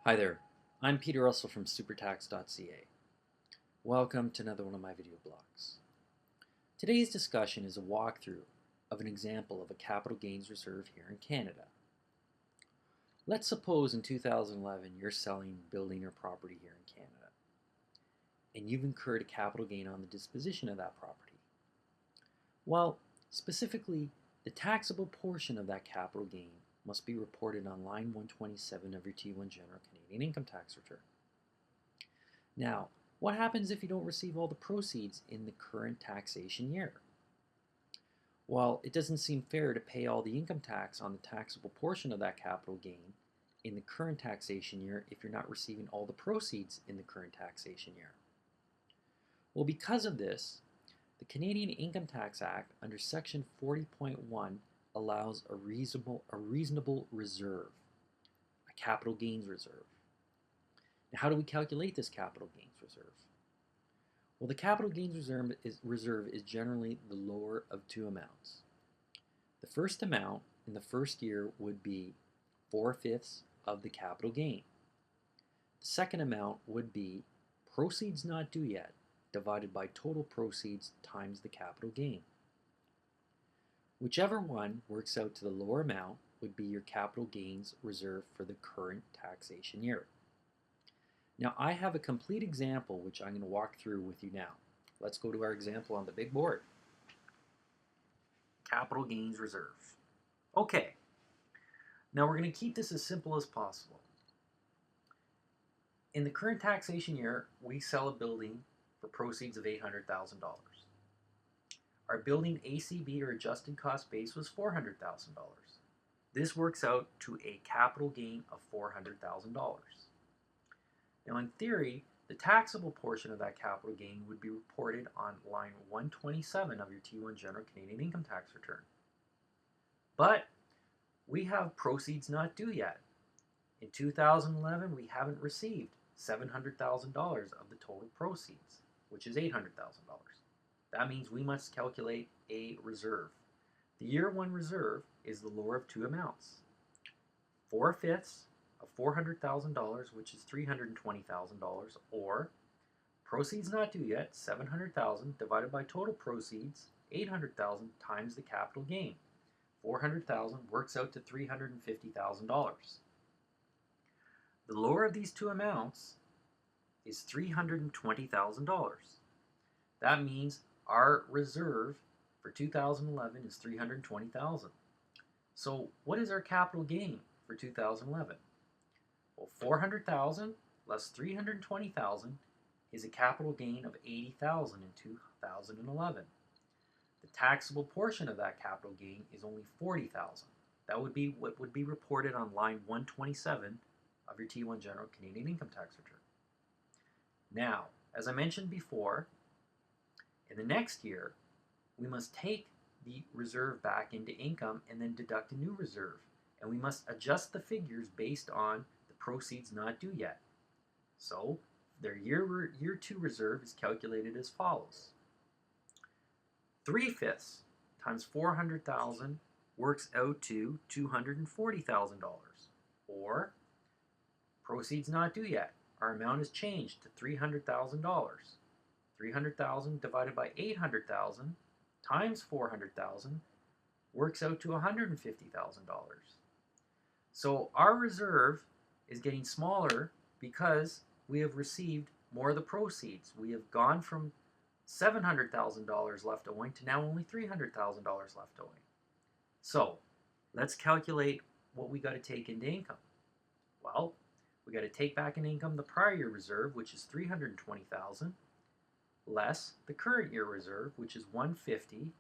Hi there, I'm Peter Russell from Supertax.ca. Welcome to another one of my video blogs. Today's discussion is a walkthrough of an example of a capital gains reserve here in Canada. Let's suppose in 2011 you're selling building or property here in Canada, and you've incurred a capital gain on the disposition of that property. Well, specifically, the taxable portion of that capital gain must be reported on line 127 of your T1 General Canadian Income Tax Return. Now, what happens if you don't receive all the proceeds in the current taxation year? Well, it doesn't seem fair to pay all the income tax on the taxable portion of that capital gain in the current taxation year if you're not receiving all the proceeds in the current taxation year. Well, because of this, the Canadian Income Tax Act under Section 40.1 allows a reasonable reserve, a capital gains reserve. Now, how do we calculate this capital gains reserve? Well, the capital gains reserve is generally the lower of two amounts. The first amount in the first year would be 4/5 of the capital gain. The second amount would be proceeds not due yet divided by total proceeds times the capital gain. Whichever one works out to the lower amount would be your capital gains reserve for the current taxation year. Now, I have a complete example which I'm going to walk through with you now. Let's go to our example on the big board. Capital gains reserve. Okay, now we're going to keep this as simple as possible. In the current taxation year, we sell a building for proceeds of $800,000. Our building ACB, or adjusted cost base, was $400,000. This works out to a capital gain of $400,000. Now, in theory, the taxable portion of that capital gain would be reported on line 127 of your T1 General Canadian Income Tax Return. But we have proceeds not due yet. In 2011, we haven't received $700,000 of the total proceeds, which is $800,000. That means we must calculate a reserve. The year one reserve is the lower of two amounts. 4/5 of $400,000, which is $320,000, or proceeds not due yet, $700,000 divided by total proceeds, $800,000 times the capital gain. $400,000 works out to $350,000. The lower of these two amounts is $320,000. That means our reserve for 2011 is $320,000. So what is our capital gain for 2011? Well, $400,000 less $320,000 is a capital gain of $80,000 in 2011. The taxable portion of that capital gain is only $40,000. That would be what would be reported on line 127 of your T1 General Canadian Income Tax Return. Now, as I mentioned before, in the next year, we must take the reserve back into income and then deduct a new reserve. And we must adjust the figures based on the proceeds not due yet. So their year two reserve is calculated as follows. 3/5 times $400,000 works out to $240,000. Or proceeds not due yet. Our amount is changed to $300,000. 300,000 divided by 800,000 times 400,000 works out to $150,000. So our reserve is getting smaller because we have received more of the proceeds. We have gone from $700,000 left owing to now only $300,000 left owing. So let's calculate what we got to take into income. Well, we got to take back in income the prior year reserve, which is $320,000. less the current year reserve, which is $150,000.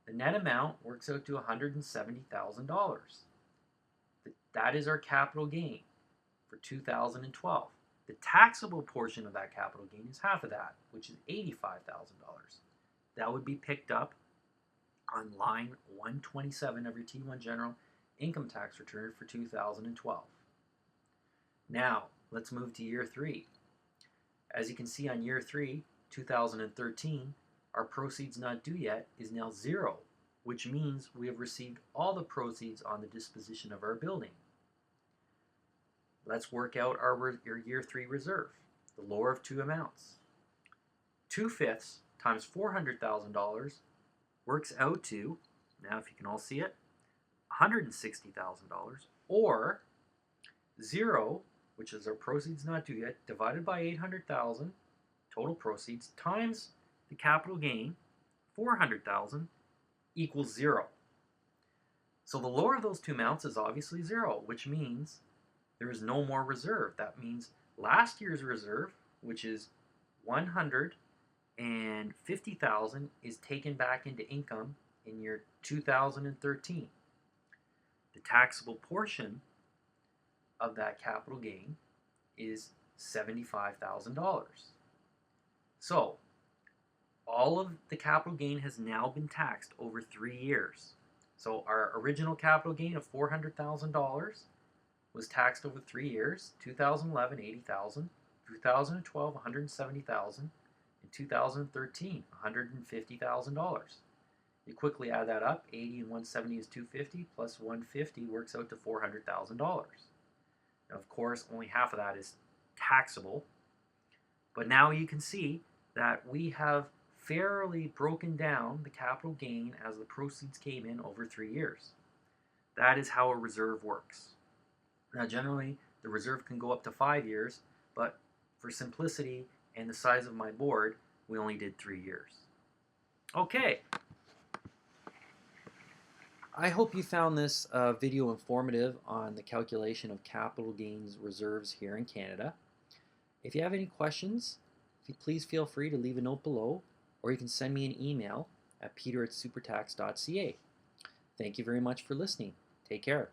The net amount works out to $170,000. That is our capital gain for 2012. The taxable portion of that capital gain is half of that, which is $85,000. That would be picked up on line 127 of your T1 General Income Tax Return for 2012. Now, let's move to year three. As you can see on year three, 2013, our proceeds not due yet is now zero, which means we have received all the proceeds on the disposition of our building. Let's work out our year 3 reserve, the lower of two amounts. 2/5 times $400,000 works out to, now if you can all see it, $160,000, or 0, which is our proceeds not due yet, divided by 800,000 total proceeds times the capital gain, 400,000, equals 0. So the lower of those two amounts is obviously 0, which means there is no more reserve. That means last year's reserve, which is 150,000, is taken back into income in year 2013. The taxable portion of that capital gain is $75,000. So all of the capital gain has now been taxed over 3 years. So our original capital gain of $400,000 was taxed over 3 years: 2011, 80,000; 2012, 170,000; and 2013, $150,000. You quickly add that up. 80 and 170 is 250, plus 150 works out to $400,000. Now, of course, only half of that is taxable. But now you can see that we have fairly broken down the capital gain as the proceeds came in over 3 years. That is how a reserve works. Now, generally, the reserve can go up to 5 years, but for simplicity and the size of my board, we only did 3 years. Okay. I hope you found this video informative on the calculation of capital gains reserves here in Canada. If you have any questions, please feel free to leave a note below, or you can send me an email at peter@Supertax.ca. Thank you very much for listening. Take care.